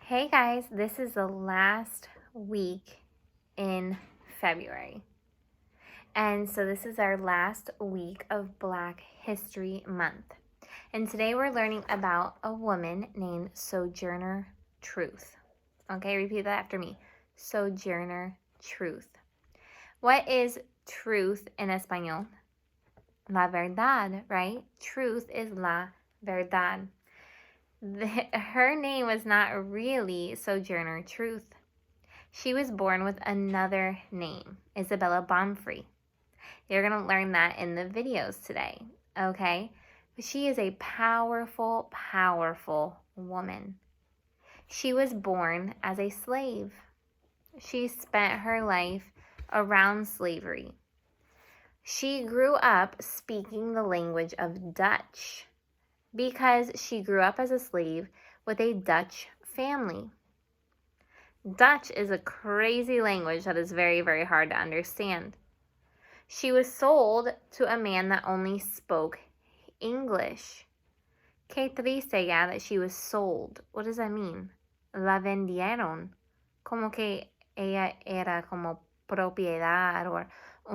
Hey guys, this is the last week in February. And so this is our last week of Black History Month. And today we're learning about a woman named Sojourner Truth. Okay, repeat that after me. Sojourner Truth. What is truth in Espanol? La verdad, right? Truth is la verdad. Her name was not really Sojourner Truth. She was born with another name, Isabella Bonfrey. You're going to learn that in the videos today, okay? She is a powerful, powerful woman. She was born as a slave. She spent her life around slavery. She grew up speaking the language of Dutch because she grew up as a slave with a Dutch family. Dutch is a crazy language that is very, very hard to understand. She was sold to a man that only spoke English. Qué triste, yeah, that she was sold. What does that mean? La vendieron. Como que ella era como propiedad o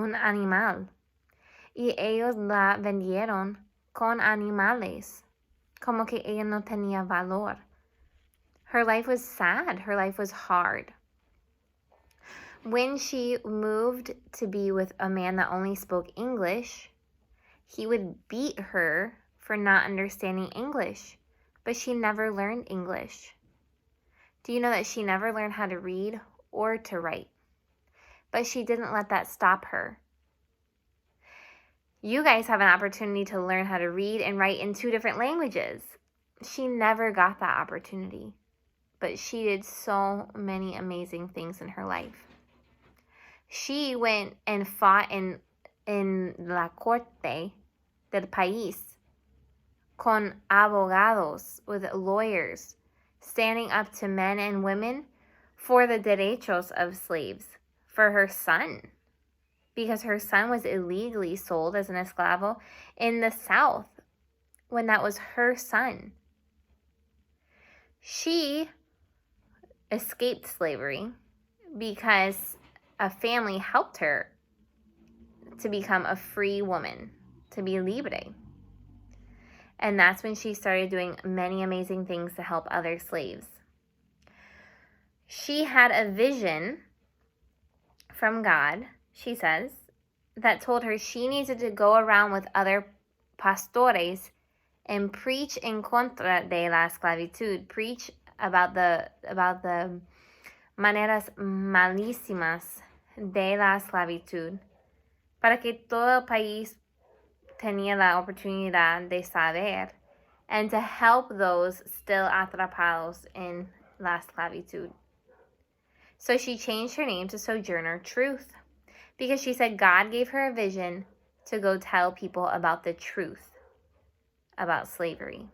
un animal. Y ellos la vendieron con animales. Como que ella no tenía valor. Her life was sad. Her life was hard. When she moved to be with a man that only spoke English, he would beat her for not understanding English, but she never learned English. Do you know that she never learned how to read or to write? But she didn't let that stop her. You guys have an opportunity to learn how to read and write in 2 different languages. She never got that opportunity, but she did so many amazing things in her life. She went and fought in la corte del país con abogados, with lawyers, standing up to men and women for the derechos of slaves, for her son, because her son was illegally sold as an esclavo in the South when that was her son. She escaped slavery because a family helped her to become a free woman, to be libre. And that's when she started doing many amazing things to help other slaves. She had a vision from God, she says, that told her she needed to go around with other pastores and preach en contra de la esclavitud, preach about the maneras malísimas de la esclavitud, para que todo el país tenía la oportunidad de saber, and to help those still atrapados in la esclavitud. So she changed her name to Sojourner Truth, because she said God gave her a vision to go tell people about the truth about slavery.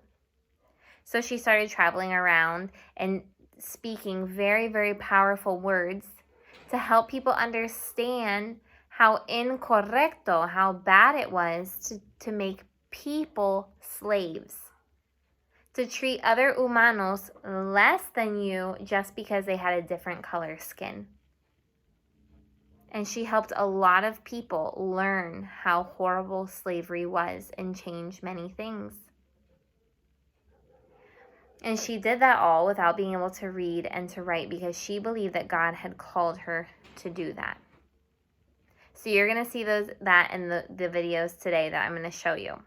So she started traveling around and speaking very, very powerful words to help people understand how incorrecto, how bad it was to make people slaves, to treat other humanos less than you just because they had a different color skin. And she helped a lot of people learn how horrible slavery was and change many things. And she did that all without being able to read and to write, because she believed that God had called her to do that. So you're going to see that in the videos today that I'm going to show you.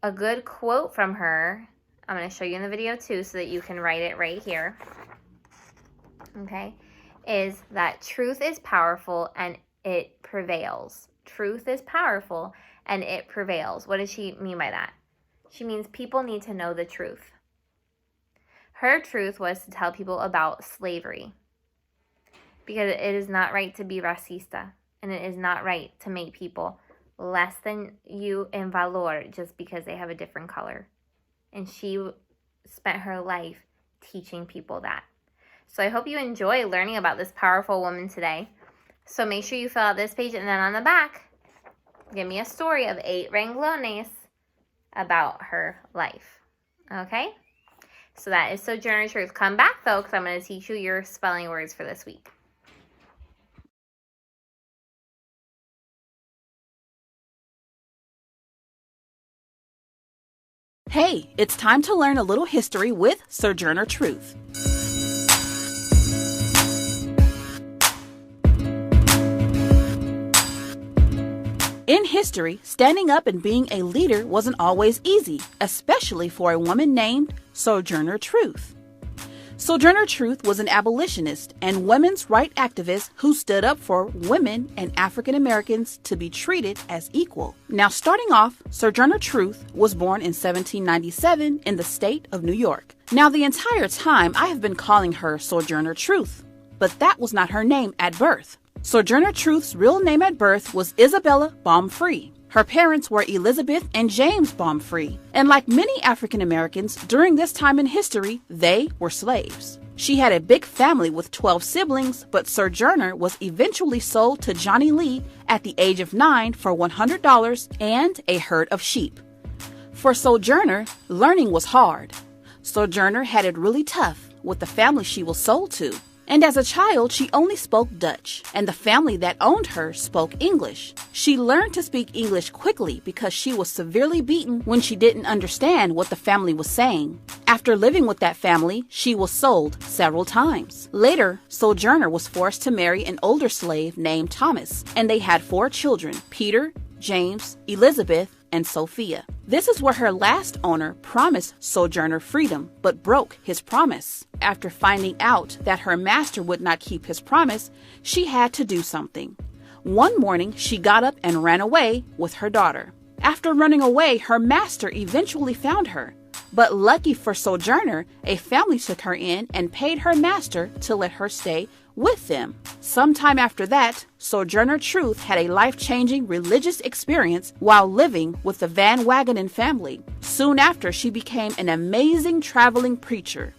A good quote from her, I'm going to show you in the video too, so that you can write it right here. Okay, is that truth is powerful and it prevails. Truth is powerful and it prevails. What does she mean by that? She means people need to know the truth. Her truth was to tell people about slavery, because it is not right to be racista, and it is not right to make people less than you in valor just because they have a different color. And she spent her life teaching people that. So I hope you enjoy learning about this powerful woman today. So make sure you fill out this page, and then on the back, give me a story of 8 renglones about her life. Okay? So that is Sojourner Truth. Come back though, because I'm going to teach you your spelling words for this week. Hey, it's time to learn a little history with Sojourner Truth. In history, standing up and being a leader wasn't always easy, especially for a woman named Sojourner Truth. Sojourner Truth was an abolitionist and women's rights activist who stood up for women and African Americans to be treated as equal. Now, starting off, Sojourner Truth was born in 1797 in the state of New York. Now, the entire time I have been calling her Sojourner Truth, but that was not her name at birth. Sojourner Truth's real name at birth was Isabella Baumfree. Her parents were Elizabeth and James Baumfree, and like many African Americans during this time in history, they were slaves. She had a big family with 12 siblings, but Sojourner was eventually sold to Johnny Lee at the age of 9 for $100 and a herd of sheep. For Sojourner, learning was hard. Sojourner had it really tough with the family she was sold to. And as a child, she only spoke Dutch, and the family that owned her spoke English. She learned to speak English quickly because she was severely beaten when she didn't understand what the family was saying. After living with that family, she was sold several times. Later, Sojourner was forced to marry an older slave named Thomas, and they had 4 children: Peter, James, Elizabeth, and Sophia. This is where her last owner promised Sojourner freedom, but broke his promise. After finding out that her master would not keep his promise, she had to do something. One morning, she got up and ran away with her daughter. After running away, her master eventually found her. But lucky for Sojourner, a family took her in and paid her master to let her stay with them. Sometime after that, Sojourner Truth had a life-changing religious experience while living with the Van Wagenen family. Soon after, she became an amazing traveling preacher.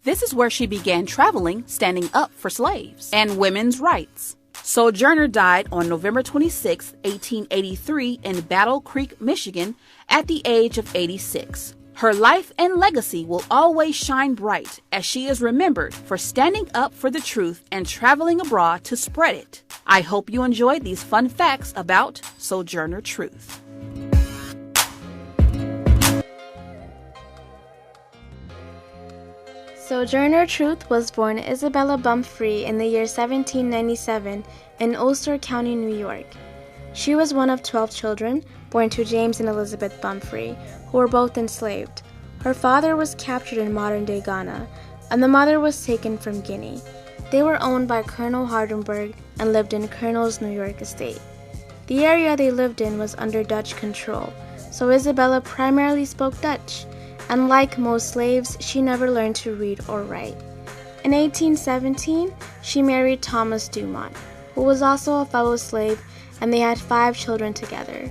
This is where she began traveling, standing up for slaves and women's rights. Sojourner died on November 26, 1883 in Battle Creek, Michigan, at the age of 86. Her life and legacy will always shine bright as she is remembered for standing up for the truth and traveling abroad to spread it. I hope you enjoyed these fun facts about Sojourner Truth. Sojourner Truth was born Isabella Baumfree in the year 1797 in Ulster County, New York. She was one of 12 children born to James and Elizabeth Baumfree, who were both enslaved. Her father was captured in modern-day Ghana, and the mother was taken from Guinea. They were owned by Colonel Hardenberg and lived in Colonel's New York estate. The area they lived in was under Dutch control, so Isabella primarily spoke Dutch, and like most slaves, she never learned to read or write. In 1817, she married Thomas Dumont, who was also a fellow slave, and they had 5 children together.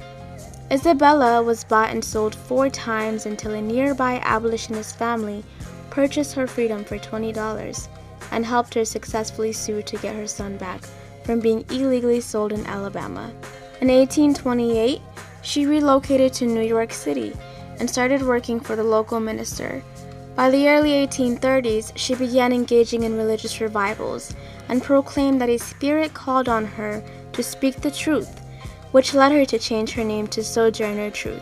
Isabella was bought and sold 4 times until a nearby abolitionist family purchased her freedom for $20 and helped her successfully sue to get her son back from being illegally sold in Alabama. In 1828, she relocated to New York City and started working for the local minister. By the early 1830s, she began engaging in religious revivals and proclaimed that a spirit called on her to speak the truth, which led her to change her name to Sojourner Truth.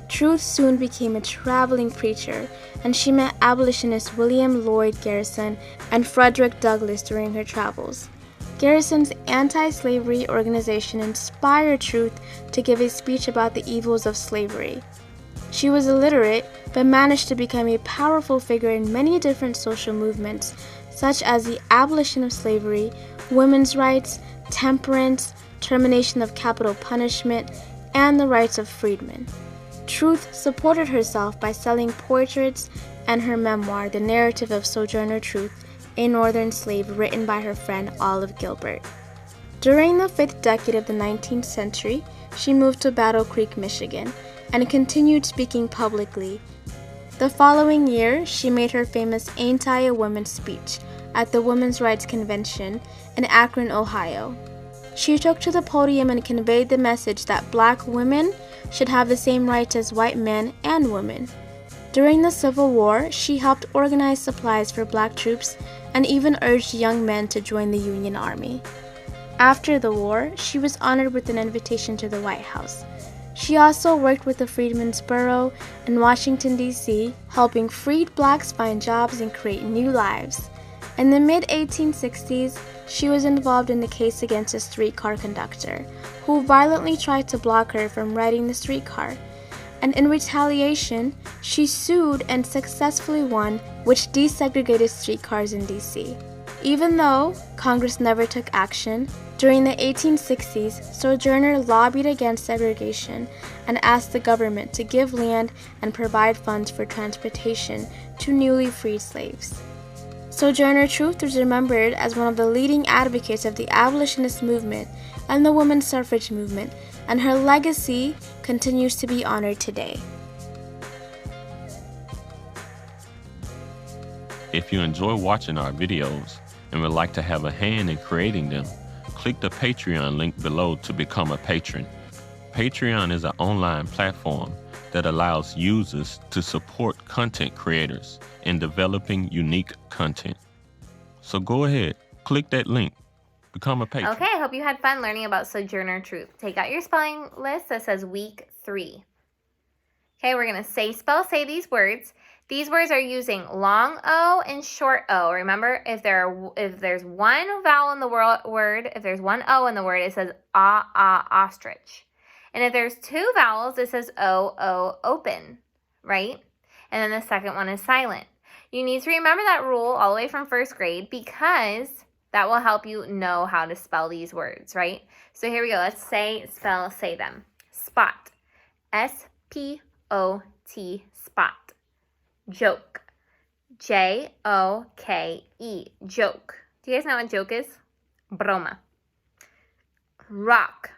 Truth soon became a traveling preacher, and she met abolitionists William Lloyd Garrison and Frederick Douglass during her travels. Garrison's anti-slavery organization inspired Truth to give a speech about the evils of slavery. She was illiterate, but managed to become a powerful figure in many different social movements, such as the abolition of slavery, women's rights, temperance, termination of capital punishment, and the rights of freedmen. Truth supported herself by selling portraits and her memoir, The Narrative of Sojourner Truth, a Northern Slave, written by her friend Olive Gilbert. During the 5th decade of the 19th century, she moved to Battle Creek, Michigan, and continued speaking publicly. The following year, she made her famous Ain't I a Woman speech at the Women's Rights Convention in Akron, Ohio. She took to the podium and conveyed the message that black women should have the same rights as white men and women. During the Civil War, she helped organize supplies for black troops and even urged young men to join the Union Army. After the war, she was honored with an invitation to the White House. She also worked with the Freedmen's Bureau in Washington, D.C., helping freed blacks find jobs and create new lives. In the mid-1860s, she was involved in a case against a streetcar conductor, who violently tried to block her from riding the streetcar. And in retaliation, she sued and successfully won, which desegregated streetcars in D.C. Even though Congress never took action, during the 1860s, Sojourner lobbied against segregation and asked the government to give land and provide funds for transportation to newly freed slaves. Sojourner Truth is remembered as one of the leading advocates of the abolitionist movement and the women's suffrage movement, and her legacy continues to be honored today. If you enjoy watching our videos and would like to have a hand in creating them, click the Patreon link below to become a patron. Patreon is an online platform that allows users to support content creators in developing unique content. So go ahead, click that link, become a patron. Okay, I hope you had fun learning about Sojourner Truth. Take out your spelling list that says week 3. Okay, we're going to say these words. These words are using long O and short O. Remember, if there's one vowel in the word, if there's one O in the word, it says ostrich. And if there's 2 vowels, it says O, open, right? And then the second one is silent. You need to remember that rule all the way from first grade because that will help you know how to spell these words, right? So here we go. Let's say them. Spot. S-P-O-T, spot. Joke. J-O-K-E, joke. Do you guys know what joke is? Broma. Rock.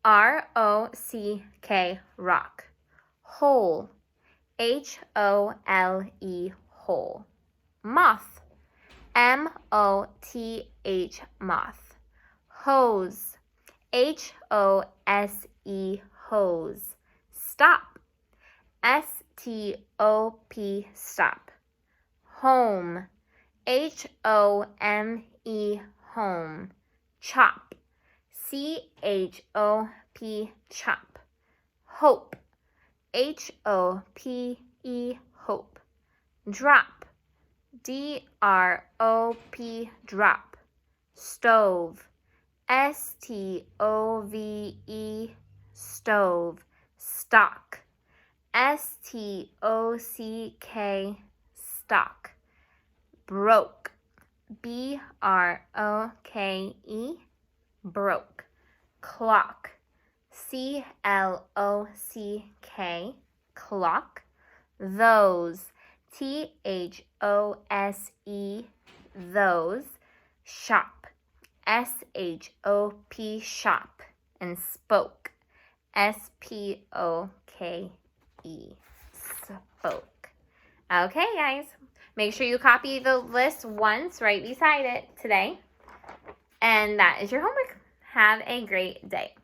R-O-C-K, rock. Hole. H-O-L-E, hole. Moth. M-O-T-H, moth. Hose. H-O-S-E, hose. Stop. S-T-O-P, stop. Home. H-O-M-E, home. Chop. C-H-O-P, chop. Hope. H-O-P-E, hope. Drop. D-R-O-P, drop. Stove. S-T-O-V-E, stove. Stock. S-T-O-C-K, stock. Broke. B-R-O-K-E, broke. Clock. C-L-O-C-K, clock. Those. T-H-O-S-E, those. Shop. S-H-O-P, shop. And spoke. S-P-O-K-E, spoke. Okay, guys. Make sure you copy the list once right beside it today. And that is your homework. Have a great day.